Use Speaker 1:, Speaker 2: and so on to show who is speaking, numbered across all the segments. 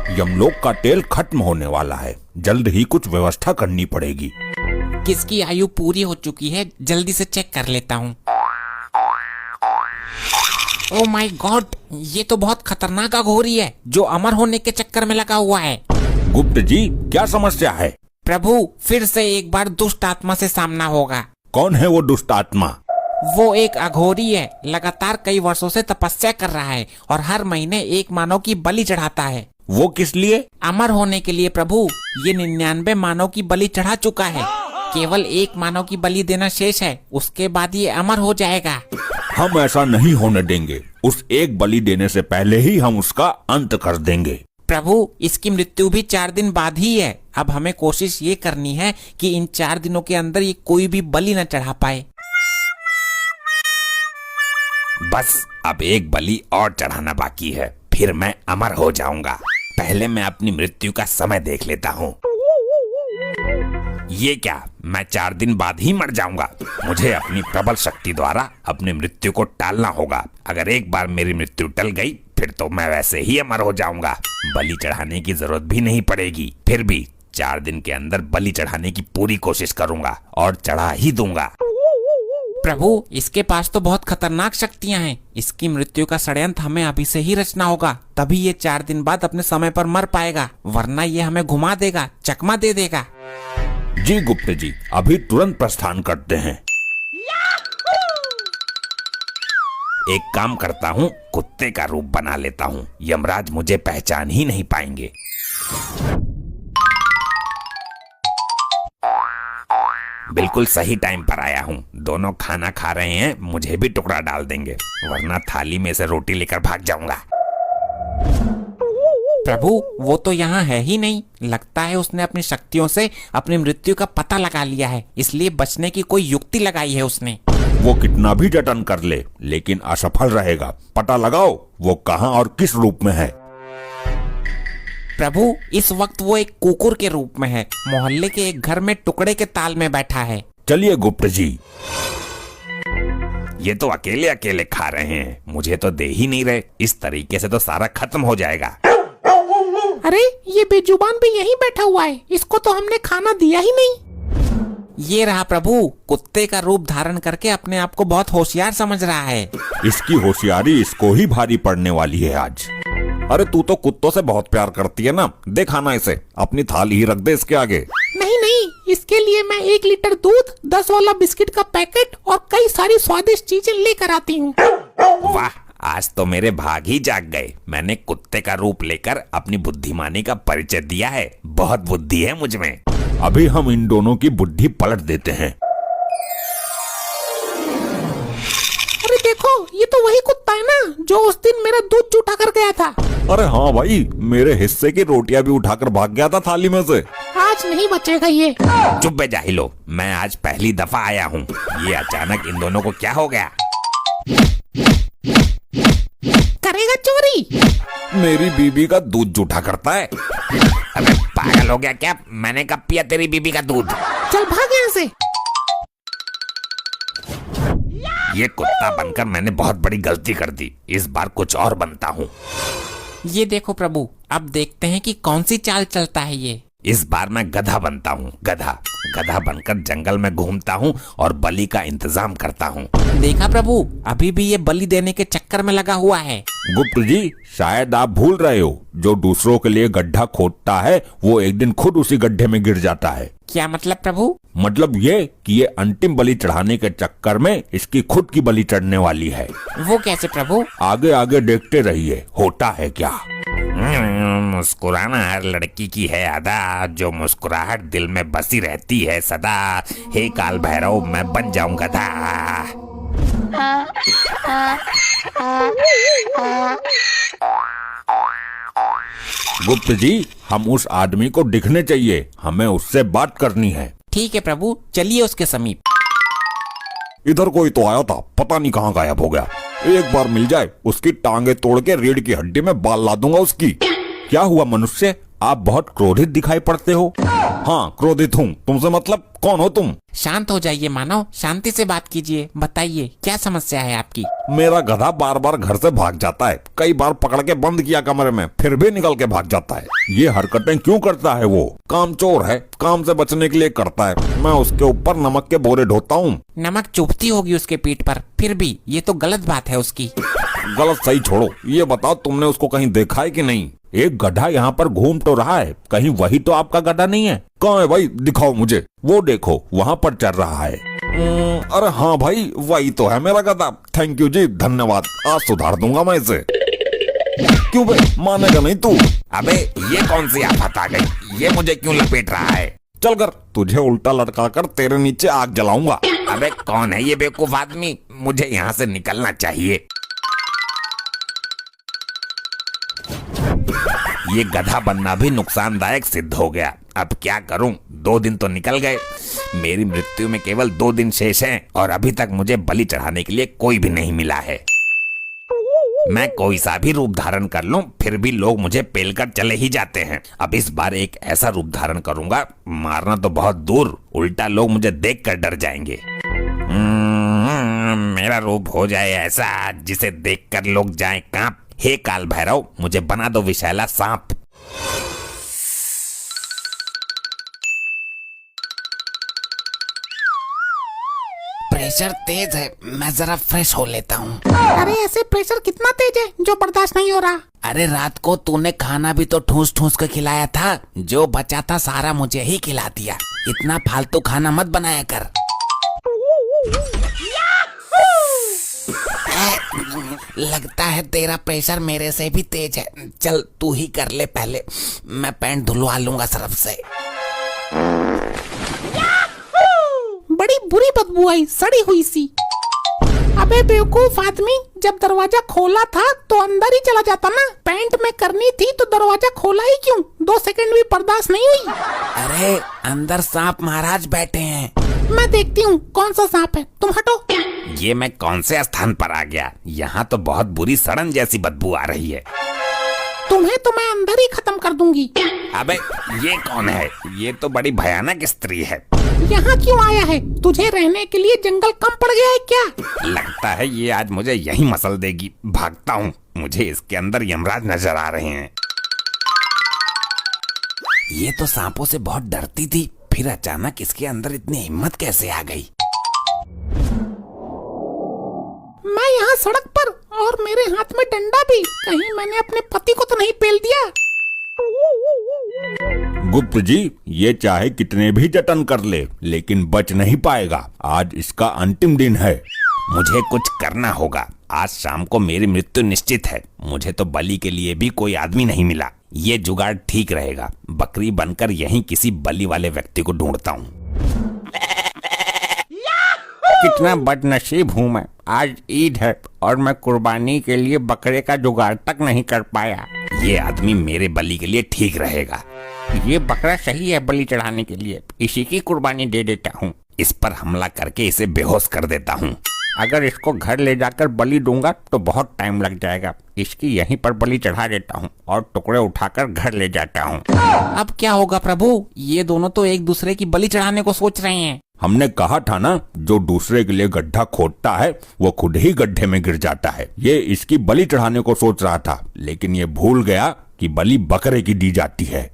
Speaker 1: यमलोक का तेल खत्म होने वाला है, जल्द ही कुछ व्यवस्था करनी पड़ेगी।
Speaker 2: किसकी आयु पूरी हो चुकी है, जल्दी से चेक कर लेता हूँ। ओह माय गॉड, ये तो बहुत खतरनाक अघोरी है जो अमर होने के चक्कर में लगा हुआ है।
Speaker 1: गुप्त जी, क्या समस्या है?
Speaker 2: प्रभु, फिर से एक बार दुष्ट आत्मा से सामना होगा।
Speaker 1: कौन है वो दुष्ट आत्मा?
Speaker 2: वो एक अघोरी है, लगातार कई वर्षों से तपस्या कर रहा है और हर महीने एक मानव की बलि चढ़ाता है।
Speaker 1: वो किस लिए?
Speaker 2: अमर होने के लिए प्रभु। ये 99 मानव की बलि चढ़ा चुका है, केवल एक मानव की बलि देना शेष है, उसके बाद ये अमर हो जाएगा।
Speaker 1: हम ऐसा नहीं होने देंगे, उस एक बलि देने से पहले ही हम उसका अंत कर देंगे।
Speaker 2: प्रभु, इसकी मृत्यु भी 4 दिन बाद ही है। अब हमें कोशिश ये करनी है कि इन 4 दिनों के अंदर ये कोई भी बलि न चढ़ा पाए।
Speaker 3: बस अब एक बलि और चढ़ाना बाकी है, फिर मैं अमर हो जाऊंगा। पहले मैं अपनी मृत्यु का समय देख लेता हूँ। ये क्या, मैं 4 दिन बाद ही मर जाऊंगा? मुझे अपनी प्रबल शक्ति द्वारा अपनी मृत्यु को टालना होगा। अगर एक बार मेरी मृत्यु टल गई, फिर तो मैं वैसे ही अमर हो जाऊंगा। बलि चढ़ाने की जरूरत भी नहीं पड़ेगी। फिर भी 4 दिन के अंदर बलि चढ़ाने की पूरी कोशिश करूंगा और चढ़ा ही दूंगा।
Speaker 2: प्रभु, इसके पास तो बहुत खतरनाक शक्तियां हैं। इसकी मृत्यु का षड्यंत्र हमें अभी से ही रचना होगा, तभी ये 4 दिन बाद अपने समय पर मर पाएगा, वरना ये हमें घुमा देगा, चकमा दे देगा।
Speaker 1: जी गुप्त जी, अभी तुरंत प्रस्थान करते हैं।
Speaker 3: एक काम करता हूँ, कुत्ते का रूप बना लेता हूँ, यमराज मुझे पहचान ही नहीं पाएंगे। बिल्कुल सही टाइम पर आया हूँ। दोनों खाना खा रहे हैं, मुझे भी टुकड़ा डाल देंगे, वरना थाली में से रोटी लेकर भाग जाऊंगा।
Speaker 2: प्रभु, वो तो यहाँ है ही नहीं। लगता है उसने अपनी शक्तियों से अपनी मृत्यु का पता लगा लिया है, इसलिए बचने की कोई युक्ति लगाई है उसने।
Speaker 1: वो कितना भी जतन कर ले, लेकिन असफल रहेगा। पता लगाओ वो कहाँ और किस रूप में है।
Speaker 2: प्रभु, इस वक्त वो एक कुकुर के रूप में है, मोहल्ले के एक घर में टुकड़े के ताल में बैठा है।
Speaker 1: चलिए गुप्त जी।
Speaker 3: ये तो अकेले अकेले खा रहे हैं, मुझे तो दे ही नहीं रहे। इस तरीके से तो सारा खत्म हो जाएगा।
Speaker 2: अरे, ये बेजुबान भी यहीं बैठा हुआ है, इसको तो हमने खाना दिया ही नहीं। ये रहा प्रभु, कुत्ते का रूप धारण करके अपने आप को बहुत होशियार समझ रहा है।
Speaker 1: इसकी होशियारी इसको ही भारी पड़ने वाली है आज। अरे तू तो कुत्तों से बहुत प्यार करती है ना, दे खाना इसे, अपनी थाली ही रख दे इसके आगे।
Speaker 2: नहीं नहीं, इसके लिए मैं 1 लीटर दूध, 10 वाला बिस्किट का पैकेट और कई सारी स्वादिष्ट चीजें लेकर आती हूँ।
Speaker 3: वाह, आज तो मेरे भाग ही जाग गए। मैंने कुत्ते का रूप लेकर अपनी बुद्धिमानी का परिचय दिया है। बहुत बुद्धि है मुझ में।
Speaker 1: अभी हम इन दोनों की बुद्धि पलट देते हैं।
Speaker 2: अरे देखो, ये तो वही कुत्ता है ना जो उस दिन मेरा दूध चूटा कर गया था।
Speaker 1: अरे हाँ भाई, मेरे हिस्से की रोटियां भी उठाकर भाग गया था थाली में से।
Speaker 2: आज नहीं बचेगा ये।
Speaker 3: चुप बे जाहिलो, मैं आज पहली दफा आया हूँ। ये अचानक इन दोनों को क्या हो गया?
Speaker 2: करेगा चोरी?
Speaker 1: मेरी बीबी का दूध जूठा करता है।
Speaker 3: अबे पागल हो गया क्या? मैंने कब पिया तेरी बीबी का दूध?
Speaker 2: चल भाग यहाँ से।
Speaker 3: ये कुत्ता बनकर मैंने बहुत बड़ी गलती कर दी। इस बार कुछ और बनता हूँ।
Speaker 2: ये देखो प्रभु, अब देखते हैं कि कौन सी चाल चलता है ये।
Speaker 3: इस बार मैं गधा बनता हूँ। गधा बनकर जंगल में घूमता हूँ और बलि का इंतजाम करता हूँ।
Speaker 2: देखा प्रभु, अभी भी ये बलि देने के चक्कर में लगा हुआ है।
Speaker 1: गुप्त जी, शायद आप भूल रहे हो, जो दूसरों के लिए गड्ढा खोदता है वो एक दिन खुद उसी गड्ढे में गिर जाता है।
Speaker 2: क्या मतलब प्रभु?
Speaker 1: मतलब ये कि ये अंतिम बलि चढ़ाने के चक्कर में इसकी खुद की बलि चढ़ने वाली है।
Speaker 2: वो कैसे प्रभु?
Speaker 1: आगे आगे देखते रहिए, होता है क्या।
Speaker 3: मुस्कुराना हर लड़की की है अदा, जो मुस्कुराहट दिल में बसी रहती है सदा। हे काल भैरव, मैं बन जाऊं गधा।
Speaker 1: गुप्त जी, हम उस आदमी को दिखने चाहिए, हमें उससे बात करनी है।
Speaker 2: ठीक है प्रभु, चलिए उसके समीप।
Speaker 1: इधर कोई तो आया था, पता नहीं कहाँ गायब हो गया। एक बार मिल जाए, उसकी टांगे तोड़ के रीढ़ की हड्डी में बाल ला दूंगा उसकी। क्या हुआ मनुष्य, आप बहुत क्रोधित दिखाई पड़ते हो। हाँ, क्रोधित हूँ। तुमसे मतलब कौन हो तुम?
Speaker 2: शांत हो जाइए मानव, शांति से बात कीजिए। बताइए क्या समस्या है आपकी?
Speaker 1: मेरा गधा बार बार घर से भाग जाता है। कई बार पकड़ के बंद किया कमरे में, फिर भी निकल के भाग जाता है। ये हरकतें क्यों करता है? वो कामचोर है, काम से बचने के लिए करता है। मैं उसके ऊपर नमक के बोरे ढोता हूँ।
Speaker 2: नमक चुभती होगी उसके पीठ पर, फिर भी ये तो गलत बात है उसकी।
Speaker 1: गलत सही छोड़ो, ये बताओ तुमने उसको कहीं देखा है कि नहीं? एक गधा यहाँ पर घूम तो रहा है, कहीं वही तो आपका गधा नहीं है? कहाँ है भाई? दिखाओ मुझे। वो देखो, वहाँ पर चल रहा है। अरे हाँ भाई, वही तो है मेरा गधा। थैंक यू जी, धन्यवाद। आज सुधार दूंगा मैं इसे। क्यों बे, मानेगा नहीं तू?
Speaker 3: अबे ये कौन सी आफत आ गई? ये मुझे क्यों लपेट रहा है?
Speaker 1: चल कर, तुझे उल्टा लटका कर तेरे नीचे आग जलाऊंगा।
Speaker 3: अबे कौन है ये बेवकूफ आदमी? मुझे यहाँ से निकलना चाहिए। ये गधा बनना भी नुकसानदायक सिद्ध हो गया। अब क्या करूं? 2 दिन तो निकल गए। मेरी मृत्यु में केवल 2 दिन शेष हैं और अभी तक मुझे बलि चढ़ाने के लिए कोई भी नहीं मिला है। मैं कोई सा भी रूप धारण कर लूं, फिर भी लोग मुझे पेलकर चले ही जाते हैं। अब इस बार एक ऐसा रूप धारण करूंगा, मारना तो बहुत दूर, उल्टा लोग मुझे देखकर डर जाएंगे। मेरा रूप हो जाए ऐसा जिसे देखकर लोग जाएं कांप। हे काल भैरव, मुझे बना दो विषैला सांप।
Speaker 2: प्रेशर तेज है, मैं जरा फ्रेश हो लेता हूँ।
Speaker 4: अरे ऐसे प्रेशर कितना तेज है जो बर्दाश्त नहीं हो रहा?
Speaker 2: अरे रात को तूने खाना भी तो ठूस ठूस के खिलाया था, जो बचा था सारा मुझे ही खिला दिया। इतना फालतू खाना मत बनाया कर। लगता है तेरा प्रेशर मेरे से भी तेज है। चल तू ही कर ले पहले, मैं पैंट धुलवा लूंगा सरफ से।
Speaker 4: बड़ी बुरी बदबू आई, सड़ी हुई सी। अबे बेवकूफ आदमी, जब दरवाजा खोला था तो अंदर ही चला जाता ना। पैंट में करनी थी तो दरवाजा खोला ही क्यों? 2 सेकंड भी बर्दाश्त नहीं हुई।
Speaker 2: अरे अंदर सांप महाराज बैठे हैं।
Speaker 4: मैं देखती हूँ कौन सा सांप है, तुम हटो।
Speaker 3: ये मैं कौन से स्थान पर आ गया? यहाँ तो बहुत बुरी सड़न जैसी बदबू आ रही है।
Speaker 4: तुम्हें तो मैं अंदर ही खत्म कर दूंगी।
Speaker 3: अबे ये कौन है? ये तो बड़ी भयानक स्त्री है।
Speaker 4: यहाँ क्यों आया है? तुझे रहने के लिए जंगल कम पड़ गया है क्या?
Speaker 3: लगता है ये आज मुझे यही मसल देगी। भागता हूँ, मुझे इसके अंदर यमराज नजर आ रहे हैं।
Speaker 2: ये तो सांपों से बहुत डरती थी, फिर अचानक इसके अंदर इतनी हिम्मत कैसे आ गई?
Speaker 4: मैं यहाँ सड़क पर और मेरे हाथ में डंडा भी। कहीं मैंने अपने पति को तो नहीं पेल दिया?
Speaker 1: गुप्त जी, ये चाहे कितने भी जतन कर ले, लेकिन बच नहीं पाएगा। आज इसका अंतिम दिन है।
Speaker 3: मुझे कुछ करना होगा। आज शाम को मेरी मृत्यु निश्चित है। मुझे तो बलि के लिए भी कोई आदमी नहीं मिला। ये जुगाड़ ठीक रहेगा। बकरी बनकर यहीं किसी बलि वाले व्यक्ति को ढूंढता हूँ।
Speaker 2: कितना बदनसीब हूँ मैं। आज ईद है और मैं कुर्बानी के लिए बकरे का जुगाड़ तक नहीं कर पाया।
Speaker 3: ये आदमी मेरे बलि के लिए ठीक रहेगा।
Speaker 2: ये बकरा सही है बलि चढ़ाने के लिए, इसी की कुर्बानी दे देता हूँ।
Speaker 3: इस पर हमला करके इसे बेहोश कर देता हूँ।
Speaker 2: अगर इसको घर ले जाकर बलि दूंगा तो बहुत टाइम लग जाएगा। इसकी यहीं पर बलि चढ़ा देता हूँ और टुकड़े उठाकर घर ले जाता हूँ। अब क्या होगा प्रभु? ये दोनों तो एक दूसरे की बलि चढ़ाने को सोच रहे हैं।
Speaker 1: हमने कहा था ना, जो दूसरे के लिए गड्ढा खोदता है वो खुद ही गड्ढे में गिर जाता है। ये इसकी बलि चढ़ाने को सोच रहा था, लेकिन ये भूल गया कि बलि बकरे की दी जाती है।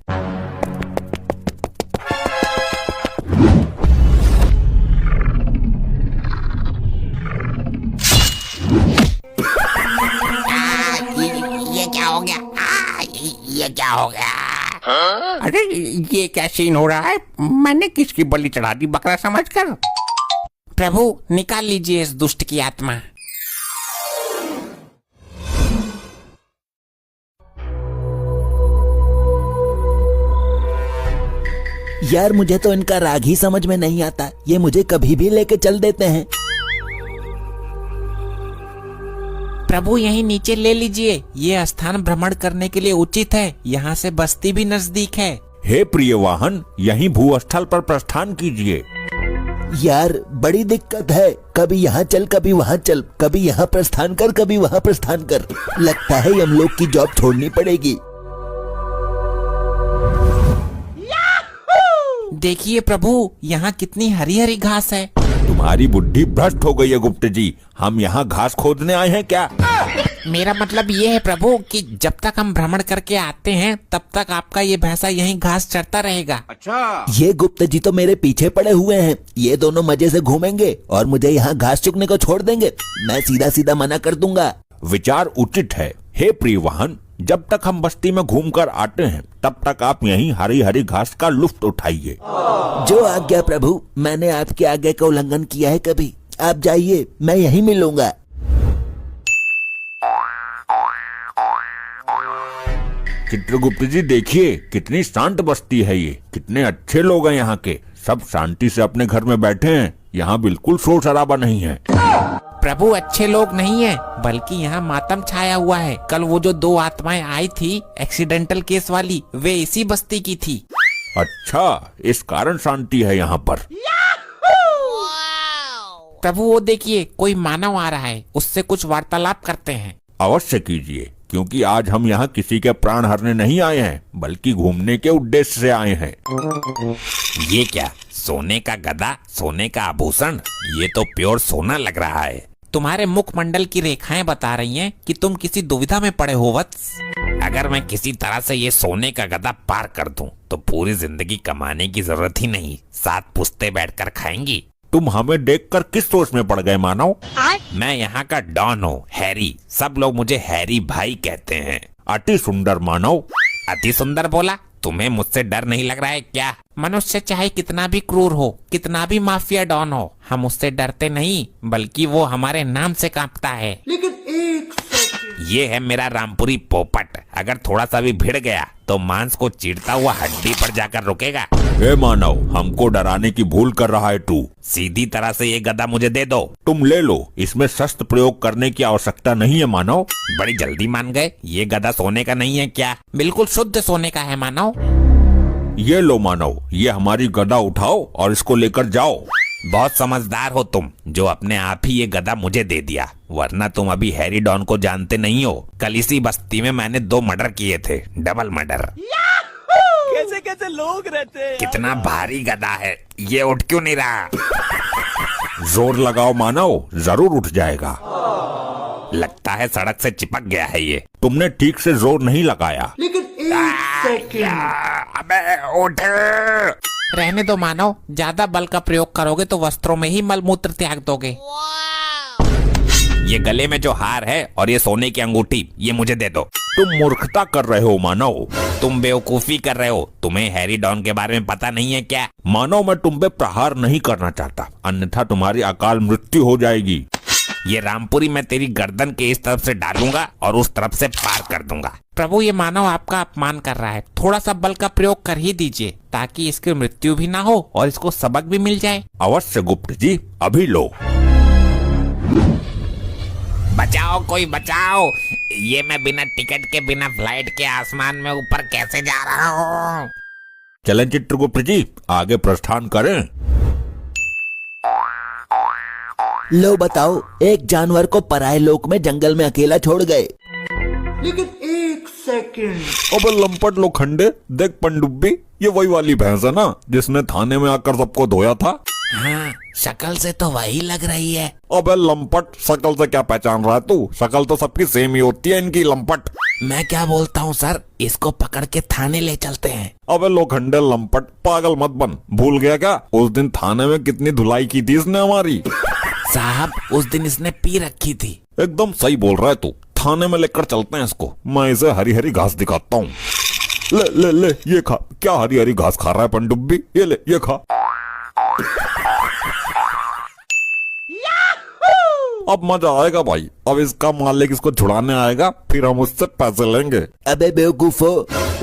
Speaker 2: ये क्या हो गया? ये क्या हो गया? अरे ये क्या सीन हो रहा है? मैंने किसकी बलि चढ़ा दी बकरा समझकर? प्रभु निकाल लीजिए इस दुष्ट की आत्मा।
Speaker 5: यार मुझे तो इनका राग ही समझ में नहीं आता। ये मुझे कभी भी लेके चल देते हैं।
Speaker 2: प्रभु यहीं नीचे ले लीजिए, ये स्थान भ्रमण करने के लिए उचित है। यहाँ से बस्ती भी नजदीक है।
Speaker 1: हे प्रिय वाहन, यहीं भूस्थल पर प्रस्थान कीजिए।
Speaker 5: यार बड़ी दिक्कत है, कभी यहाँ चल कभी वहाँ चल, कभी यहाँ प्रस्थान कर कभी वहाँ प्रस्थान कर। लगता है हम लोग की जॉब छोड़नी पड़ेगी।
Speaker 2: देखिए प्रभु, यहाँ कितनी हरी हरी घास है।
Speaker 1: तुम्हारी बुद्धि भ्रष्ट हो गई है गुप्त जी। हम यहाँ घास खोदने आए हैं क्या?
Speaker 2: मेरा मतलब ये है प्रभु कि जब तक हम भ्रमण करके आते हैं तब तक आपका ये भैंसा यहीं घास चरता रहेगा।
Speaker 5: ये गुप्त जी तो मेरे पीछे पड़े हुए हैं। ये दोनों मजे से घूमेंगे और मुझे यहाँ घास चुगने को छोड़ देंगे। मैं सीधा सीधा मना कर दूंगा।
Speaker 1: विचार उचित है। हे प्रिय वाहन, जब तक हम बस्ती में घूमकर आते हैं तब तक आप यहीं हरी हरी घास का लुत्फ उठाइए।
Speaker 5: जो आज्ञा प्रभु, मैंने आपकी आज्ञा का उल्लंघन किया है कभी? आप जाइए, मैं यहीं मिलूंगा।
Speaker 1: चित्रगुप्त जी देखिए, कितनी शांत बस्ती है ये। कितने अच्छे लोग हैं यहाँ के। सब शांति से अपने घर में बैठे हैं। यहाँ बिल्कुल शोर शराबा नहीं है।
Speaker 2: प्रभु अच्छे लोग नहीं है, बल्कि यहाँ मातम छाया हुआ है। कल वो जो 2 आत्माएं आई थी एक्सीडेंटल केस वाली, वे इसी बस्ती की थी।
Speaker 1: अच्छा, इस कारण शांति है यहाँ पर।
Speaker 2: प्रभु वो देखिए, कोई मानव आ रहा है, उससे कुछ वार्तालाप करते हैं।
Speaker 1: अवश्य कीजिए, क्योंकि आज हम यहाँ किसी के प्राण हरने नहीं आए हैं, बल्कि घूमने के उद्देश्य से आए हैं।
Speaker 3: ये क्या, सोने का गदा, सोने का आभूषण? ये तो प्योर सोना लग रहा है।
Speaker 2: तुम्हारे मुखमंडल की रेखाएं बता रही हैं कि तुम किसी दुविधा में पड़े हो वत्स।
Speaker 3: अगर मैं किसी तरह से ये सोने का गदा पार कर दूं, तो पूरी जिंदगी कमाने की जरूरत ही नहीं। 7 पुश्ते बैठकर खाएंगी।
Speaker 1: तुम हमें देखकर किस सोच में पड़ गए मानव?
Speaker 3: मैं यहाँ का डॉन हूँ, हैरी। सब लोग मुझे हैरी भाई कहते हैं।
Speaker 1: अति सुंदर मानव।
Speaker 3: अति सुंदर बोला? तुम्हें मुझसे डर नहीं लग रहा है क्या?
Speaker 2: मनुष्य चाहे कितना भी क्रूर हो, कितना भी माफिया डॉन हो, हम उससे डरते नहीं, बल्कि वो हमारे नाम से कांपता है।
Speaker 3: ये है मेरा रामपुरी पोपट। अगर थोड़ा सा भी भिड़ गया तो मांस को चीरता हुआ हड्डी पर जाकर रुकेगा।
Speaker 1: हे मानव, हमको डराने की भूल कर रहा है तू।
Speaker 3: सीधी तरह से ये गदा मुझे दे दो।
Speaker 1: तुम ले लो, इसमें शस्त्र प्रयोग करने की आवश्यकता नहीं है मानव।
Speaker 3: बड़ी जल्दी मान गए। ये गदा सोने का नहीं है क्या?
Speaker 2: बिल्कुल शुद्ध सोने का है मानव।
Speaker 1: ये लो मानव, ये हमारी गदा उठाओ और इसको लेकर जाओ।
Speaker 3: बहुत समझदार हो तुम, जो अपने आप ही ये गदा मुझे दे दिया, वरना तुम अभी हैरी डॉन को जानते नहीं हो। कल इसी बस्ती में मैंने 2 मर्डर किए थे, डबल मर्डर।
Speaker 5: कैसे कैसे लोग रहते हैं।
Speaker 3: कितना भारी गदा है, ये उठ क्यों नहीं रहा?
Speaker 1: जोर लगाओ मानव, जरूर उठ जाएगा।
Speaker 3: लगता है सड़क से चिपक गया है ये।
Speaker 1: तुमने ठीक से जोर नहीं लगाया।
Speaker 3: अबे उठ।
Speaker 2: रहने दो मानव, ज्यादा बल का प्रयोग करोगे तो वस्त्रों में ही मलमूत्र त्याग दोगे।
Speaker 3: ये गले में जो हार है और ये सोने की अंगूठी, ये मुझे दे दो।
Speaker 1: तुम मूर्खता कर रहे हो मानव।
Speaker 3: तुम बेवकूफी कर रहे हो। तुम्हें हैरी डॉन के बारे में पता नहीं है क्या?
Speaker 1: मानव, मैं तुम पे प्रहार नहीं करना चाहता, अन्यथा तुम्हारी अकाल मृत्यु हो जाएगी।
Speaker 3: ये रामपुरी मैं तेरी गर्दन के इस तरफ से डालूंगा और उस तरफ से पार कर दूंगा।
Speaker 2: प्रभु ये मानव आपका अपमान कर रहा है, थोड़ा सा बल का प्रयोग कर ही दीजिए, ताकि इसकी मृत्यु भी ना हो और इसको सबक भी मिल जाए।
Speaker 1: अवश्य गुप्त जी, अभी लो।
Speaker 3: बचाओ, कोई बचाओ। ये मैं बिना टिकट के, बिना फ्लाइट के आसमान में ऊपर कैसे जा रहा हूँ?
Speaker 1: चलें चित्रगुप्त जी, आगे प्रस्थान करें।
Speaker 5: लो बताओ, एक जानवर को पराये लोक में जंगल में अकेला छोड़ गए।
Speaker 1: अबे लंपट लोखंडे, देख पनडुब्बी, ये वही वाली भैंस है ना जिसने थाने में आकर सबको धोया था?
Speaker 2: हाँ, शक्ल से तो वही लग रही है।
Speaker 1: अबे लंपट, शक्ल से क्या पहचान रहा है तू? शक्ल तो सबकी सेम ही होती है इनकी, लंपट।
Speaker 2: मैं क्या बोलता हूँ सर, इसको पकड़ के थाने ले चलते हैं।
Speaker 1: अबे लोखंडे लंपट, पागल मत बन। भूल गया क्या उस दिन थाने में कितनी धुलाई की थी इसने हमारी?
Speaker 2: साहब, उस दिन इसने पी रखी थी।
Speaker 1: एकदम सही बोल रहा है तू। थाने में लेकर चलते हैं इसको, मैं इसे हरी हरी घास दिखाता हूँ। ले ले ले, ये खा। क्या हरी हरी घास खा रहा है पनडुब्बी? ये ले, ये खा। अब मजा आएगा भाई। अब इसका मालिक इसको छुड़ाने आएगा, फिर हम उससे पैसे लेंगे।
Speaker 5: अबे बेवकूफो।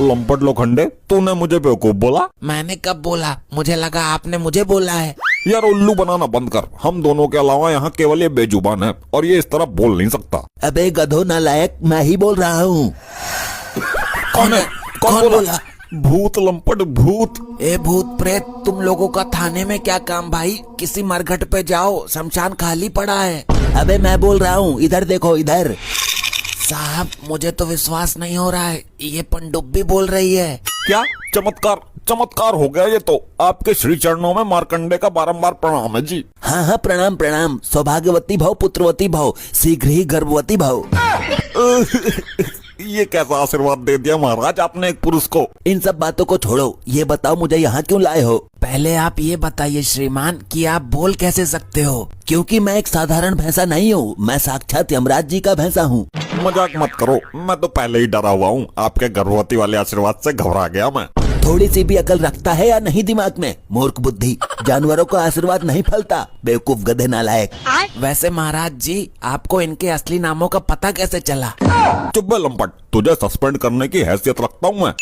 Speaker 1: लंपट लोखंडे, तूने मुझे बेवकूफ बोला?
Speaker 2: मैंने कब बोला? मुझे लगा आपने मुझे बोला है।
Speaker 1: यार उल्लू बनाना बंद कर। हम दोनों के अलावा यहाँ केवल ये बेजुबान है और ये इस तरह बोल नहीं सकता।
Speaker 5: अबे गधो नालायक, मैं ही बोल रहा हूँ।
Speaker 1: कौन है? कौन बोला? भूत लंपट, भूत।
Speaker 2: ए भूत प्रेत, तुम लोगों का थाने में क्या काम भाई? किसी मरघट पे जाओ, शमशान खाली पड़ा है।
Speaker 5: अबे मैं बोल रहा हूँ, इधर देखो इधर।
Speaker 2: साहब, मुझे तो विश्वास नहीं हो रहा है, ये पनडुब्बी बोल रही है।
Speaker 1: क्या चमत्कार? चमत्कार हो गया ये तो। आपके श्री चरणों में मार्कंडे का बारंबार प्रणाम है जी।
Speaker 5: हाँ हाँ, प्रणाम प्रणाम। सौभाग्यवती भव, पुत्रवती भव, शीघ्र ही गर्भवती भव।
Speaker 1: ये कैसा आशीर्वाद दे दिया महाराज आपने एक पुरुष को।
Speaker 5: इन सब बातों को छोड़ो, ये बताओ मुझे यहाँ क्यों लाए हो?
Speaker 2: पहले आप ये बताइए श्रीमान कि आप बोल कैसे सकते हो?
Speaker 5: क्योंकि मैं एक साधारण भैंसा नहीं हूँ, मैं साक्षात यमराज जी का भैंसा हूँ।
Speaker 1: मजाक मत करो, मैं तो पहले ही डरा हुआ हूँ। आपके गर्भवती वाले आशीर्वाद से घबरा गया मैं।
Speaker 5: थोड़ी सी भी अकल रखता है या नहीं दिमाग में? मूर्ख बुद्धि, जानवरों को आशीर्वाद नहीं फलता। बेवकूफ गधे नालायक।
Speaker 2: वैसे महाराज जी, आपको इनके असली नामों का पता कैसे चला?
Speaker 1: चुप बे लंपट, तुझे सस्पेंड करने की हैसियत रखता हूँ मैं।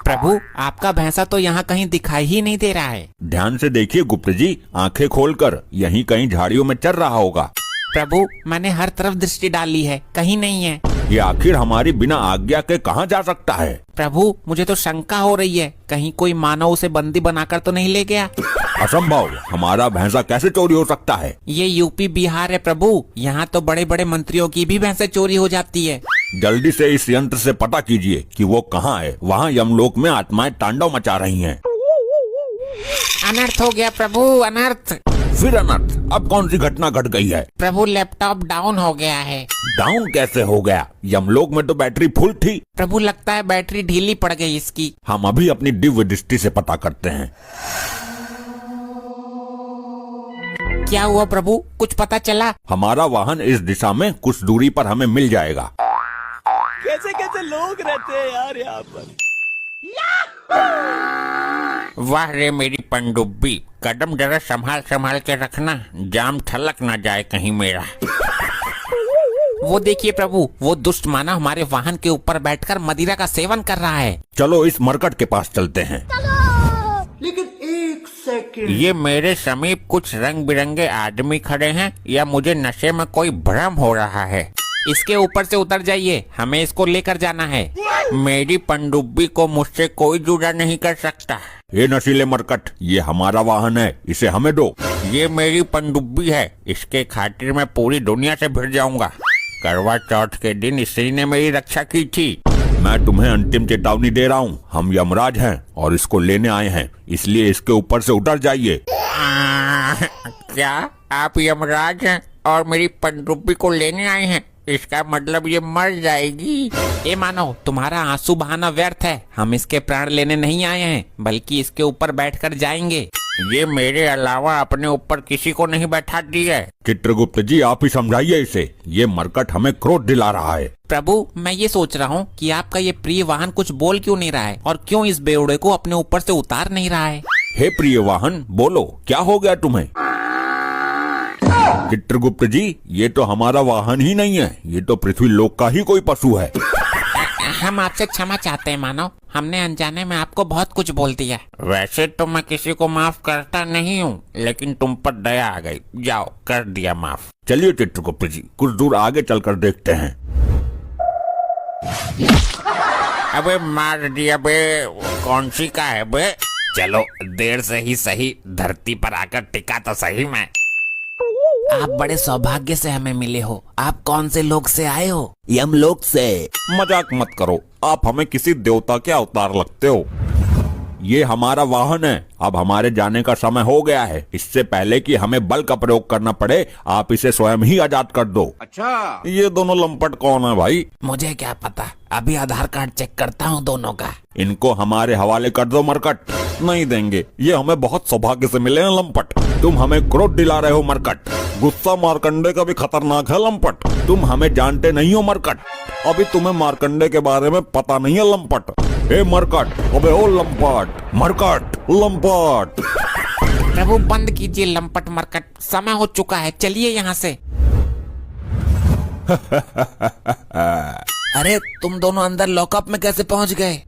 Speaker 2: प्रभु, आपका भैंसा तो यहाँ कहीं दिखाई ही नहीं दे रहा है।
Speaker 1: ध्यान से देखिए गुप्त जी, आंखें खोलकर, यहीं कहीं झाड़ियों में चल रहा होगा।
Speaker 2: प्रभु, मैंने हर तरफ दृष्टि डाली है, कहीं नहीं है।
Speaker 1: ये आखिर हमारी बिना आज्ञा के कहाँ जा सकता है?
Speaker 2: प्रभु, मुझे तो शंका हो रही है, कहीं कोई मानव उसे बंदी बनाकर तो नहीं ले गया।
Speaker 1: असंभव, हमारा भैंसा कैसे चोरी हो सकता है?
Speaker 2: ये यूपी बिहार है प्रभु, यहाँ तो बड़े बड़े मंत्रियों की भी भैंसें चोरी हो जाती है।
Speaker 1: जल्दी से इस यंत्र से पता कीजिए कि वो कहाँ है। वहाँ यमलोक में आत्माएं तांडव मचा रही हैं।
Speaker 2: अनर्थ हो गया प्रभु, अनर्थ।
Speaker 1: फिर अनर्थ? अब कौन सी घटना घट गई है?
Speaker 2: प्रभु, लैपटॉप डाउन हो गया है।
Speaker 1: डाउन कैसे हो गया? यमलोक में तो बैटरी फुल थी।
Speaker 2: प्रभु, लगता है बैटरी ढीली पड़ गई इसकी।
Speaker 1: हम अभी अपनी दिव्य दृष्टि से पता करते हैं।
Speaker 2: क्या हुआ प्रभु, कुछ पता चला?
Speaker 1: हमारा वाहन इस दिशा में कुछ दूरी पर हमें मिल जाएगा।
Speaker 5: कैसे कैसे लोग रहते हैं यार यहाँ पर।
Speaker 2: वाह रे मेरी पनडुब्बी, कदम जरा संभाल संभाल के रखना, जाम छलक ना जाए कहीं मेरा। वो देखिए प्रभु, वो दुष्ट मानव हमारे वाहन के ऊपर बैठकर मदिरा का सेवन कर रहा है।
Speaker 1: चलो इस मरकट के पास चलते हैं।
Speaker 5: लेकिन एक सेकंड,
Speaker 2: ये मेरे समीप कुछ रंग बिरंगे आदमी खड़े हैं या मुझे नशे में कोई भ्रम हो रहा है? इसके ऊपर से उतर जाइए, हमें इसको लेकर जाना है। मेरी पनडुब्बी को मुझसे कोई जुड़ा नहीं कर सकता।
Speaker 1: ये नशीले मरकट, ये हमारा वाहन है, इसे हमें दो।
Speaker 2: ये मेरी पनडुब्बी है, इसके खातिर मैं पूरी दुनिया से भिड़ जाऊंगा। करवा चौथ के दिन इसी ने मेरी रक्षा की थी।
Speaker 1: मैं तुम्हें अंतिम चेतावनी दे रहा हूँ, हम यमराज हैं और इसको लेने आए हैं, इसलिए इसके ऊपर से उतर जाइए।
Speaker 2: क्या आप यमराज हैं और मेरी पनडुब्बी को लेने आए हैं? इसका मतलब ये मर जाएगी। ए मानो, तुम्हारा आंसू बहाना व्यर्थ है। हम इसके प्राण लेने नहीं आए हैं, बल्कि इसके ऊपर बैठकर जाएंगे। ये मेरे अलावा अपने ऊपर किसी को नहीं बैठाती है।
Speaker 1: चित्रगुप्त जी, आप ही समझाइए इसे, ये मरकट हमें क्रोध दिला रहा है।
Speaker 2: प्रभु, मैं ये सोच रहा हूँ कि आपका ये प्रिय वाहन कुछ बोल क्यों नहीं रहा है और क्यों इस बेवड़े को अपने ऊपर से उतार नहीं रहा है।
Speaker 1: हे प्रिय वाहन, बोलो क्या हो गया तुम्हें? चित्रगुप्त जी, ये तो हमारा वाहन ही नहीं है, ये तो पृथ्वी लोक का ही कोई पशु है।
Speaker 2: हम आपसे क्षमा चाहते हैं मानव, हमने अनजाने में आपको बहुत कुछ बोल दिया। वैसे तो मैं किसी को माफ करता नहीं हूँ, लेकिन तुम पर दया आ गई, जाओ कर दिया माफ।
Speaker 1: चलिए चित्रगुप्त जी, कुछ दूर आगे चलकर देखते हैं।
Speaker 2: अबे मार दिया बे, कौन सी का है बे? चलो देर से ही सही, धरती पर आकर टिका तो सही मैं। आप बड़े सौभाग्य से हमें मिले हो। आप कौन से लोक से आए हो?
Speaker 5: यमलोक से।
Speaker 1: मजाक मत करो, आप हमें किसी देवता के अवतार लगते हो। ये हमारा वाहन है, अब हमारे जाने का समय हो गया है। इससे पहले कि हमें बल का प्रयोग करना पड़े, आप इसे स्वयं ही आजाद कर दो। अच्छा, ये दोनों लंपट कौन है भाई?
Speaker 2: मुझे क्या पता, अभी आधार कार्ड चेक करता हूँ दोनों का।
Speaker 1: इनको हमारे हवाले कर दो मरकट। नहीं देंगे, ये हमें बहुत सौभाग्य से मिले हैं लंपट। तुम हमें क्रोध दिला रहे हो मरकट। गुस्सा मार्कंडे का भी खतरनाक है लंपट। तुम हमें जानते नहीं हो मरकट, अभी तुम्हें मार्कंडे के बारे में पता नहीं है लंपट। ए मरकट, अबे ओ लंपट, मरकट, लंपट।
Speaker 2: प्रभु बंद कीजिए लंपट मरकट, समय हो चुका है, चलिए यहाँ से। अरे तुम दोनों अंदर लॉकअप में कैसे पहुँच गए?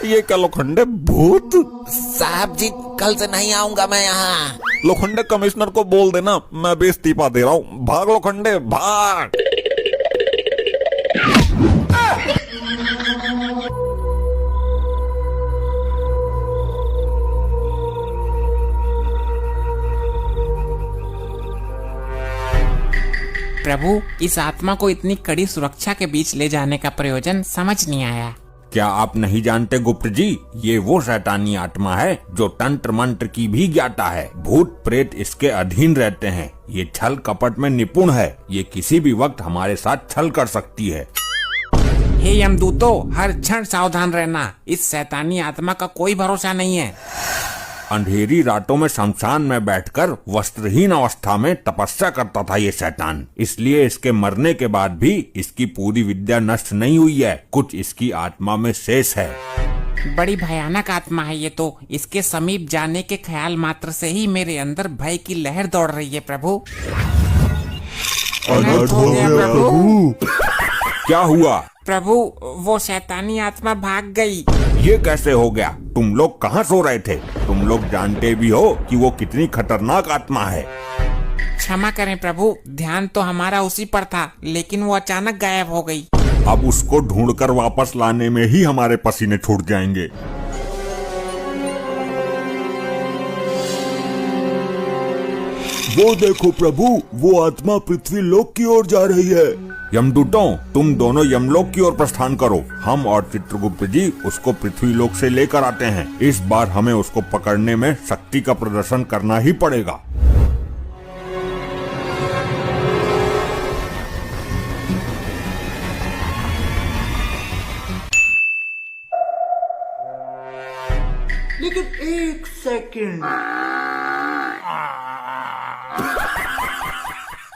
Speaker 1: ये क्या लोखंडे भूत?
Speaker 2: साहब जी, कल से नहीं आऊंगा मैं यहाँ।
Speaker 1: लोखंडे कमिश्नर को बोल देना मैं भी इस्तीफा दे रहा हूँ। भाग लोखंडे भाग।
Speaker 2: प्रभु, इस आत्मा को इतनी कड़ी सुरक्षा के बीच ले जाने का प्रयोजन समझ नहीं आया।
Speaker 1: क्या आप नहीं जानते गुप्त जी, ये वो शैतानी आत्मा है जो तंत्र मंत्र की भी ज्ञाता है। भूत प्रेत इसके अधीन रहते हैं। ये छल कपट में निपुण है। ये किसी भी वक्त हमारे साथ छल कर सकती है।
Speaker 2: हे यमदूतों, हर क्षण सावधान रहना। इस शैतानी आत्मा का कोई भरोसा नहीं है।
Speaker 1: अंधेरी रातों में शमशान में बैठकर वस्त्रहीन अवस्था में तपस्या करता था ये शैतान। इसलिए इसके मरने के बाद भी इसकी पूरी विद्या नष्ट नहीं हुई है। कुछ इसकी आत्मा में शेष है।
Speaker 2: बड़ी भयानक आत्मा है ये तो। इसके समीप जाने के ख्याल मात्र से ही मेरे अंदर भय की लहर दौड़ रही है प्रभु। अनर्थ हो गया प्रभु।
Speaker 1: क्या हुआ?
Speaker 2: प्रभु, वो शैतानी आत्मा भाग गई।
Speaker 1: ये कैसे हो गया? तुम लोग कहाँ सो रहे थे? तुम लोग जानते भी हो कि वो कितनी खतरनाक आत्मा है।
Speaker 2: क्षमा करें प्रभु, ध्यान तो हमारा उसी पर था, लेकिन वो अचानक गायब हो गई।
Speaker 1: अब उसको ढूंढकर वापस लाने में ही हमारे पसीने छूट जाएंगे।
Speaker 5: वो देखो प्रभु, वो आत्मा पृथ्वी लोक की ओर जा रही है।
Speaker 1: यमदूतों, तुम दोनों यमलोक की ओर प्रस्थान करो। हम और चित्रगुप्त जी उसको पृथ्वी लोक से लेकर आते हैं। इस बार हमें उसको पकड़ने में शक्ति का प्रदर्शन करना ही पड़ेगा।
Speaker 5: लेकिन एक सेकंड,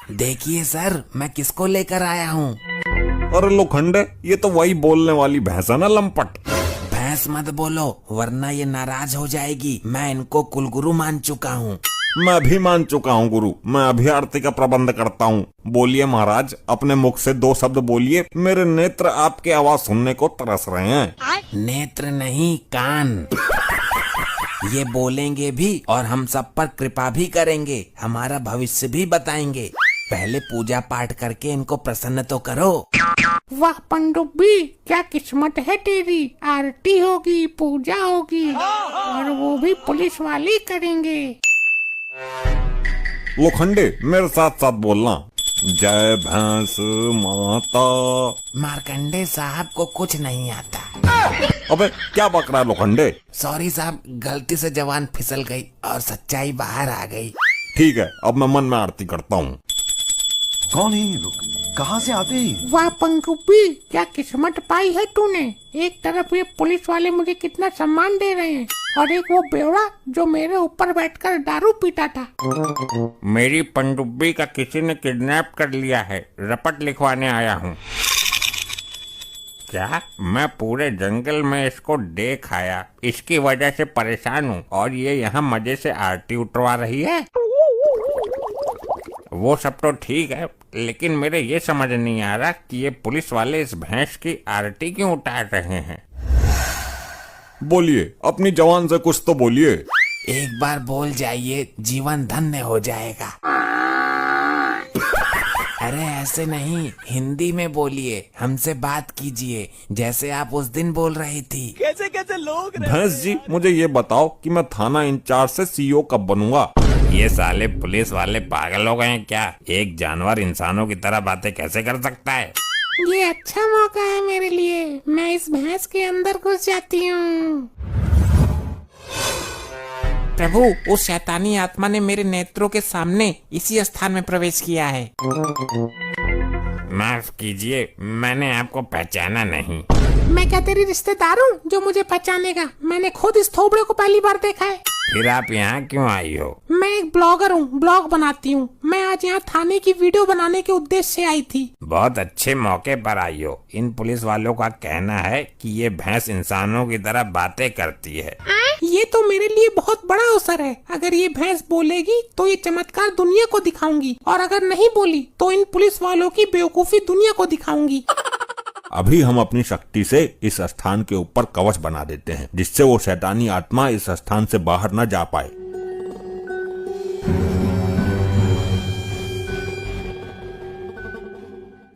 Speaker 2: देखिए सर, मैं किसको लेकर आया हूँ।
Speaker 1: अरे लोखंडे, ये तो वही बोलने वाली भैंस है ना, लंपट।
Speaker 2: भैंस मत बोलो, वरना ये नाराज हो जाएगी। मैं इनको कुलगुरु मान चुका हूँ।
Speaker 1: मैं भी मान चुका हूँ गुरु। मैं अभी आरती का प्रबंध करता हूँ। बोलिए महाराज, अपने मुख से 2 शब्द बोलिए। मेरे नेत्र आपकी आवाज सुनने को तरस रहे हैं।
Speaker 2: नेत्र नहीं, कान। ये बोलेंगे भी और हम सब पर कृपा भी करेंगे। हमारा भविष्य भी बताएंगे। पहले पूजा पाठ करके इनको प्रसन्न तो करो।
Speaker 4: वाह पनडुब्बी, क्या किस्मत है तेरी। आरती होगी, पूजा होगी, और वो भी पुलिस वाले करेंगे।
Speaker 1: लोखंडे, मेरे साथ साथ बोलना। जय भैंस माता।
Speaker 2: मार्कंडे साहब को कुछ नहीं आता।
Speaker 1: अबे क्या बक रहा है लोखंडे?
Speaker 2: सॉरी साहब, गलती से जवान फिसल गई और सच्चाई बाहर आ गई।
Speaker 1: ठीक है, अब मैं मन में आरती करता हूँ।
Speaker 6: कौन है ये लोग? कहाँ से आते हैं?
Speaker 4: वाह पनडुब्बी, क्या किस्मत पाई है तूने। एक तरफ ये पुलिस वाले मुझे कितना सम्मान दे रहे हैं, और एक वो बेवड़ा जो मेरे ऊपर बैठकर दारू पीता था।
Speaker 2: मेरी पनडुब्बी का किसी ने किडनैप कर लिया है। रपट लिखवाने आया हूँ। क्या मैं पूरे जंगल में इसको देख आया, इसकी वजह से परेशान हूँ, और ये यहाँ मजे से आरती उठवा रही है। वो सब तो ठीक है, लेकिन मेरे ये समझ नहीं आ रहा कि ये पुलिस वाले इस भैंस की आरती क्यों उतार रहे हैं।
Speaker 1: बोलिए, अपनी जवान से कुछ तो बोलिए।
Speaker 2: एक बार बोल जाइए, जीवन धन्य हो जाएगा। अरे ऐसे नहीं, हिंदी में बोलिए, हमसे बात कीजिए, जैसे आप उस दिन बोल रही थी।
Speaker 6: कैसे कैसे लोग
Speaker 1: भैंस जी, मुझे ये बताओ कि मैं थाना इंचार्ज से सीईओ कब बनूंगा?
Speaker 3: ये साले पुलिस वाले पागल हो गए हैं क्या? एक जानवर इंसानों की तरह बातें कैसे कर सकता है?
Speaker 4: ये अच्छा मौका है मेरे लिए। मैं इस भैंस के अंदर घुस जाती हूँ।
Speaker 2: प्रभु, उस शैतानी आत्मा ने मेरे नेत्रों के सामने इसी स्थान में प्रवेश किया है।
Speaker 3: माफ कीजिए, मैंने आपको पहचाना नहीं।
Speaker 4: मैं क्या तेरी रिश्तेदार हूँ जो मुझे पहचानेगा? मैंने खुद इस थोबड़े को पहली बार देखा है।
Speaker 3: फिर आप यहाँ क्यों आई हो?
Speaker 4: मैं एक ब्लॉगर हूँ, ब्लॉग बनाती हूँ। मैं आज यहाँ थाने की वीडियो बनाने के उद्देश्य से आई थी।
Speaker 3: बहुत अच्छे मौके पर आई हो। इन पुलिस वालों का कहना है कि ये भैंस इंसानों की तरह बातें करती है।
Speaker 4: ये तो मेरे लिए बहुत बड़ा अवसर है। अगर ये भैंस बोलेगी तो ये चमत्कार दुनिया को दिखाऊंगी, और अगर नहीं बोली तो इन पुलिस वालों की बेवकूफी दुनिया को दिखाऊंगी।
Speaker 1: अभी हम अपनी शक्ति से इस स्थान के ऊपर कवच बना देते हैं, जिससे वो शैतानी आत्मा इस स्थान से बाहर न जा पाए।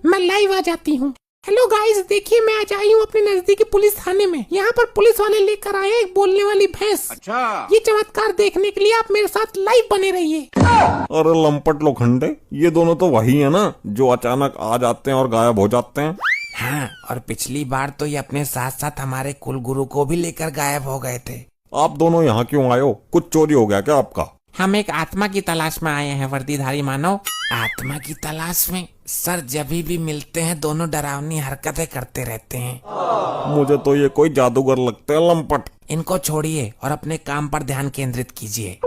Speaker 4: मैं लाइव आ जाती हूँ। हेलो गाइस, देखिए मैं आज आई हूँ अपने नजदीकी पुलिस थाने में। यहाँ पर पुलिस वाले लेकर आए एक बोलने वाली भैंस। अच्छा, ये चमत्कार देखने के लिए आप मेरे साथ लाइव बने रहिए।
Speaker 1: अरे लंपट लोखंडे, ये दोनों तो वही है ना जो अचानक आ जाते हैं और गायब हो जाते हैं।
Speaker 2: हाँ, और पिछली बार तो ये अपने साथ साथ हमारे कुल गुरु को भी लेकर गायब हो गए थे।
Speaker 1: आप दोनों यहाँ क्यों आए हो? कुछ चोरी हो गया क्या आपका?
Speaker 2: हम एक आत्मा की तलाश में आए हैं वर्दीधारी मानव। आत्मा की तलाश में? सर, जब भी मिलते हैं दोनों डरावनी हरकतें करते रहते हैं।
Speaker 1: मुझे तो ये कोई जादूगर लगते हैं लंपट।
Speaker 2: इनको छोड़िए और अपने काम पर ध्यान केंद्रित कीजिए।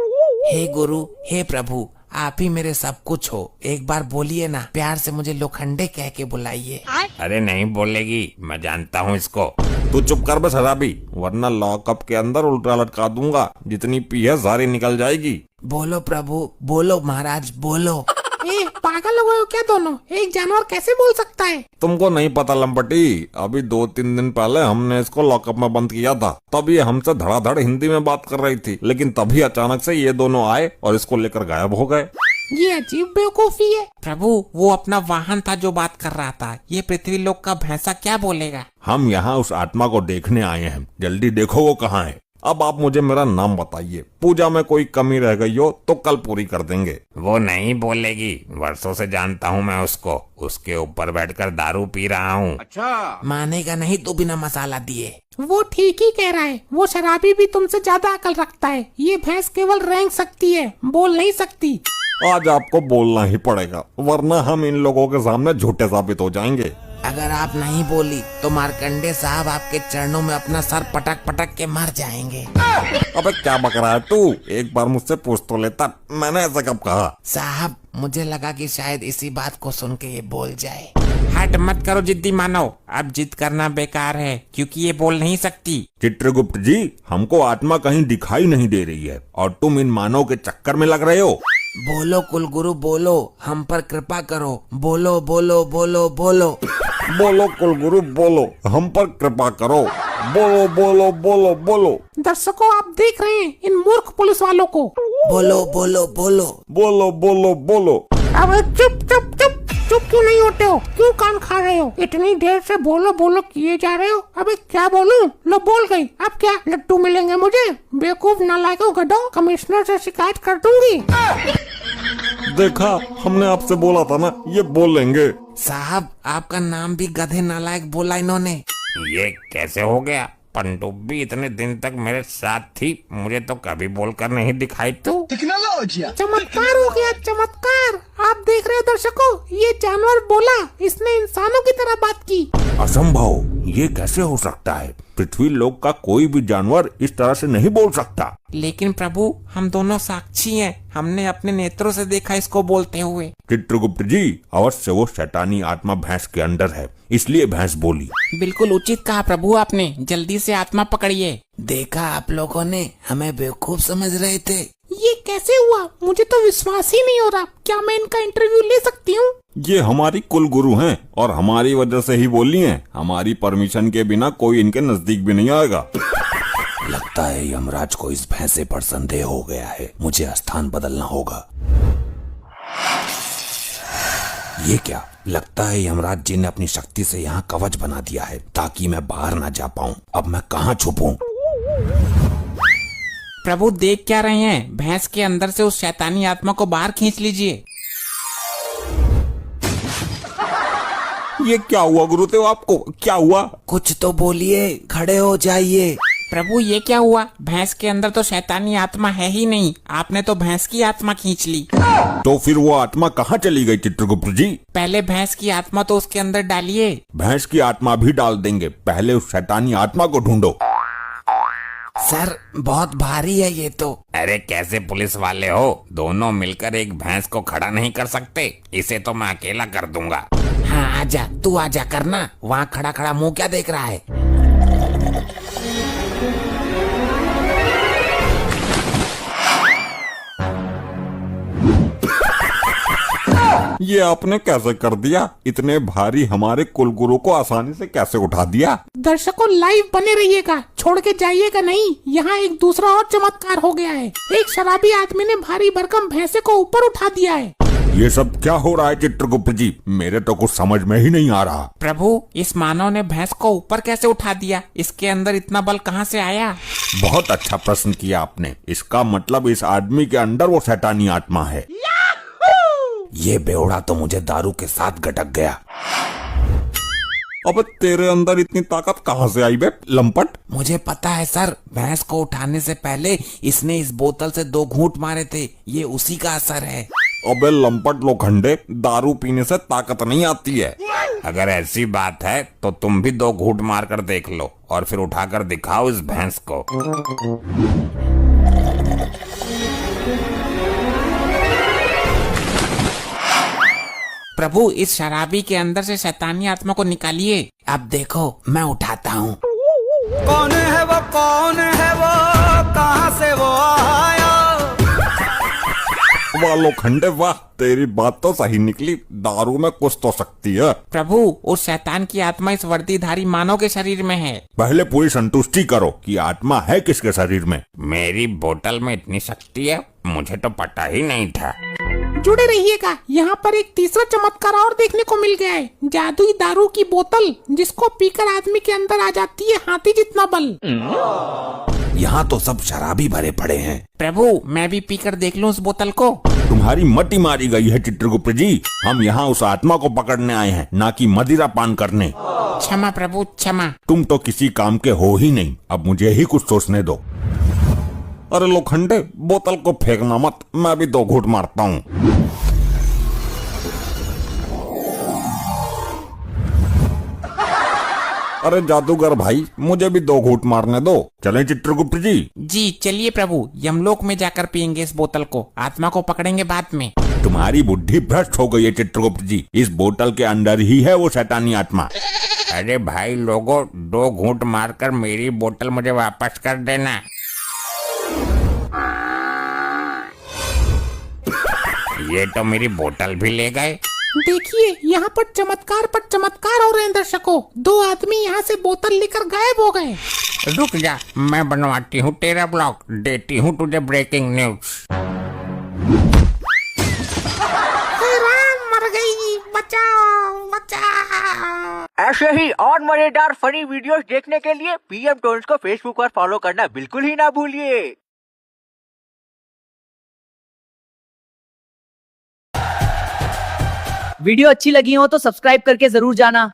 Speaker 2: हे गुरु, हे प्रभु, आप ही मेरे सब कुछ हो। एक बार बोलिए ना, प्यार से मुझे लोखंडे कह के बुलाइए।
Speaker 3: अरे नहीं बोलेगी, मैं जानता हूँ इसको।
Speaker 1: तू चुप कर बे शराबी, वरना लॉकअप के अंदर उल्टा लटका दूंगा। जितनी पी है सारी निकल जाएगी।
Speaker 2: बोलो प्रभु, बोलो महाराज, बोलो।
Speaker 4: ए, पागल हो गए हो क्या दोनों? एक जानवर कैसे बोल सकता है?
Speaker 1: तुमको नहीं पता लंपटी, अभी 2-3 दिन पहले हमने इसको लॉकअप में बंद किया था। तब ये हमसे धड़ाधड़ हिंदी में बात कर रही थी, लेकिन तभी अचानक से ये दोनों आए और इसको लेकर गायब हो गए।
Speaker 4: ये अजीब बेवकूफी है।
Speaker 2: प्रभु, वो अपना वाहन था जो बात कर रहा था। ये पृथ्वी लोक का भैंसा क्या बोलेगा?
Speaker 1: हम यहाँ उस आत्मा को देखने आए हैं, जल्दी देखो वो कहाँ है। अब आप मुझे मेरा नाम बताइए, पूजा में कोई कमी रह गई हो तो कल पूरी कर देंगे।
Speaker 3: वो नहीं बोलेगी, वर्षों से जानता हूँ मैं उसको। उसके ऊपर बैठकर दारू पी रहा हूँ।
Speaker 2: अच्छा, मानेगा नहीं तो बिना मसाला दिए।
Speaker 4: वो ठीक ही कह रहा है, वो शराबी भी तुमसे ज्यादा अकल रखता है। ये भैंस केवल रेंग सकती है, बोल नहीं सकती।
Speaker 1: आज आपको बोलना ही पड़ेगा, वरना हम इन लोगों के सामने झूठे साबित हो जाएंगे।
Speaker 2: अगर आप नहीं बोली तो मार्कंडे साहब आपके चरणों में अपना सर पटक पटक के मर जाएंगे।
Speaker 1: अबे क्या बक रहा है तू? एक बार मुझसे पूछ तो लेता, मैंने ऐसा कब कहा?
Speaker 2: साहब, मुझे लगा कि शायद इसी बात को सुन के ये बोल जाए। हट मत करो जिद्दी मानव, अब जिद करना बेकार है क्योंकि ये बोल नहीं सकती।
Speaker 1: चित्रगुप्त जी, हमको आत्मा कहीं दिखाई नहीं दे रही है और तुम इन मानव के चक्कर में लग रहे हो।
Speaker 2: बोलो कुलगुरु, बोलो, हम पर कृपा करो। बोलो बोलो बोलो बोलो।
Speaker 1: बोलो कुलगुरु, बोलो, हम पर कृपा करो। बोलो बोलो बोलो बोलो।
Speaker 4: दर्शकों, आप देख रहे हैं इन मूर्ख पुलिस वालों को।
Speaker 2: बोलो बोलो बोलो।
Speaker 1: बोलो बोलो बोलो।
Speaker 4: अब चुप चुप चुप चुप क्यों नहीं होते हो? क्यों कान खा रहे हो? इतनी देर से बोलो बोलो किए जा रहे हो। अबे क्या बोलूं? लो बोल गई। अब क्या लड्डू मिलेंगे मुझे? बेवकूफ नालायकों, गधों, कमिश्नर से शिकायत कर दूंगी।
Speaker 1: देखा, हमने आपसे बोला था ना, ये बोलेंगे।
Speaker 2: साहब, आपका नाम भी गधे नालायक बोला इन्होंने।
Speaker 3: ये कैसे हो गया? पनडुब्बी इतने दिन तक मेरे साथ थी, मुझे तो कभी बोलकर नहीं दिखाई। तो
Speaker 4: चमत्कार हो गया, चमत्कार। आप देख रहे हो दर्शकों, ये जानवर बोला, इसने इंसानों की तरह बात की।
Speaker 1: असंभव, ये कैसे हो सकता है? पृथ्वी लोक का कोई भी जानवर इस तरह से नहीं बोल सकता।
Speaker 2: लेकिन प्रभु, हम दोनों साक्षी हैं, हमने अपने नेत्रों से देखा इसको बोलते हुए।
Speaker 1: चित्रगुप्त जी, अवश्य वो शैतानी आत्मा भैंस के अंदर है, इसलिए भैंस बोली।
Speaker 2: बिल्कुल उचित कहा प्रभु आपने, जल्दी से आत्मा पकड़िए। देखा, आप लोगों ने हमें बेवकूफ समझ रहे थे।
Speaker 4: ये कैसे हुआ? मुझे तो विश्वास ही नहीं हो रहा। क्या मैं इनका इंटरव्यू ले सकती हूँ?
Speaker 1: ये हमारी कुल गुरु हैं और हमारी वजह से ही बोली हैं। हमारी परमिशन के बिना कोई इनके नजदीक भी नहीं आएगा।
Speaker 5: लगता है यमराज को इस भैंसे पर संदेह हो गया है, मुझे स्थान बदलना होगा। ये क्या? लगता है यमराज जी ने अपनी शक्ति से यहाँ कवच बना दिया है ताकि मैं बाहर ना जा पाऊँ। अब मैं कहाँ छुपूं?
Speaker 2: प्रभु, देख क्या रहे हैं? भैंस के अंदर से उस शैतानी आत्मा को बाहर खींच लीजिए।
Speaker 1: ये क्या हुआ गुरुदेव? आपको क्या हुआ?
Speaker 2: कुछ तो बोलिए, खड़े हो जाइए। प्रभु, ये क्या हुआ? भैंस के अंदर तो शैतानी आत्मा है ही नहीं, आपने तो भैंस की आत्मा खींच ली।
Speaker 1: तो फिर वो आत्मा कहाँ चली गई चित्रगुप्त जी?
Speaker 2: पहले भैंस की आत्मा तो उसके अंदर डालिए।
Speaker 1: भैंस की आत्मा भी डाल देंगे, पहले उस शैतानी आत्मा को ढूंढो।
Speaker 2: सर, बहुत भारी है ये तो।
Speaker 3: अरे कैसे पुलिस वाले हो? दोनों मिलकर एक भैंस को खड़ा नहीं कर सकते? इसे तो मैं अकेला कर दूंगा।
Speaker 2: हाँ, आजा, तू आजा करना। वहाँ खड़ा खड़ा मुंह क्या देख रहा है?
Speaker 1: ये आपने कैसे कर दिया? इतने भारी हमारे कुलगुरु को आसानी से कैसे उठा दिया?
Speaker 4: दर्शकों, लाइव बने रहिएगा, छोड़ के जाइएगा नहीं। यहाँ एक दूसरा और चमत्कार हो गया है। एक शराबी आदमी ने भारी भरकम भैंसे को ऊपर उठा दिया है।
Speaker 1: ये सब क्या हो रहा है चित्रगुप्त जी? मेरे तो कुछ समझ में ही नहीं आ रहा।
Speaker 2: प्रभु, इस मानव ने भैंस को ऊपर कैसे उठा दिया? इसके अंदर इतना बल कहाँ से आया?
Speaker 1: बहुत अच्छा प्रश्न किया आपने। इसका मतलब इस आदमी के अंदर वो शैतानी आत्मा है।
Speaker 3: ये बेवड़ा तो मुझे दारू के साथ गटक गया।
Speaker 1: अब तेरे अंदर इतनी ताकत कहाँ से आई बे लंपट?
Speaker 2: मुझे पता है सर, भैंस को उठाने से पहले इसने इस बोतल से 2 घूंट मारे थे। ये उसी का असर है।
Speaker 1: अबे लंपट लोखंडे, दारू पीने से ताकत नहीं आती है।
Speaker 3: अगर ऐसी बात है तो तुम भी 2 घूंट मार कर देख लो और फिर उठाकर दिखाओ इस भैंस को।
Speaker 2: प्रभु, इस शराबी के अंदर से शैतानी आत्मा को निकालिए। अब देखो, मैं उठाता हूँ।
Speaker 7: कौन है वो, कौन है वो, कहाँ से वो आया?
Speaker 1: वाह लोखंडे वाह, तेरी बात तो सही निकली। दारू में कुछ तो शक्ति है।
Speaker 2: प्रभु, उस शैतान की आत्मा इस वर्दीधारी मानव के शरीर में है।
Speaker 1: पहले पूरी संतुष्टि करो कि आत्मा है किसके शरीर में।
Speaker 3: मेरी बोतल में इतनी शक्ति है, मुझे तो पता ही नहीं था।
Speaker 4: जुड़े रहिएगा, यहाँ पर एक तीसरा चमत्कार और देखने को मिल गया है। जादुई दारू की बोतल जिसको पीकर आदमी के अंदर आ जाती है हाथी जितना बल।
Speaker 3: यहाँ तो सब शराबी भरे पड़े हैं।
Speaker 2: प्रभु, मैं भी पीकर देख लूं उस बोतल को।
Speaker 1: तुम्हारी मति मारी गई है चित्रगुप्त जी। हम यहाँ उस आत्मा को पकड़ने आए हैं, ना कि मदिरा पान करने।
Speaker 2: क्षमा प्रभु, क्षमा।
Speaker 1: तुम तो किसी काम के हो ही नहीं। अब मुझे ही कुछ सोचने दो। अरे लोखंडे, बोतल को फेंकना मत, मैं भी 2 घूंट मारता हूँ। अरे जादूगर भाई, मुझे भी 2 घूंट मारने दो। चलें चित्रगुप्त जी?
Speaker 2: जी चलिए प्रभु, यमलोक में जाकर पियेंगे इस बोतल को। आत्मा को पकड़ेंगे बाद में।
Speaker 1: तुम्हारी बुद्धि भ्रष्ट हो गई है चित्रगुप्त जी। इस बोतल के अंदर ही है वो शैतानी आत्मा।
Speaker 3: अरे भाई लोगों, 2 घूंट मारकर मेरी बोतल मुझे वापस कर देना। ये तो मेरी बोतल भी ले गए।
Speaker 4: देखिए, यहाँ पर चमत्कार हो रहे हैं दर्शकों। 2 आदमी यहाँ से बोतल लेकर गायब हो गए।
Speaker 3: रुक जा, मैं बनवाती हूँ तेरा ब्लॉग, देती हूँ तुझे ब्रेकिंग न्यूज।
Speaker 4: राम, मर गई, बचाओ बचाओ।
Speaker 7: ऐसे ही और मजेदार फनी वीडियोस देखने के लिए PM टोन्स को फेसबुक पर फॉलो करना बिल्कुल ही ना भूलिए।
Speaker 8: वीडियो अच्छी लगी हो तो सब्सक्राइब करके जरूर जाना।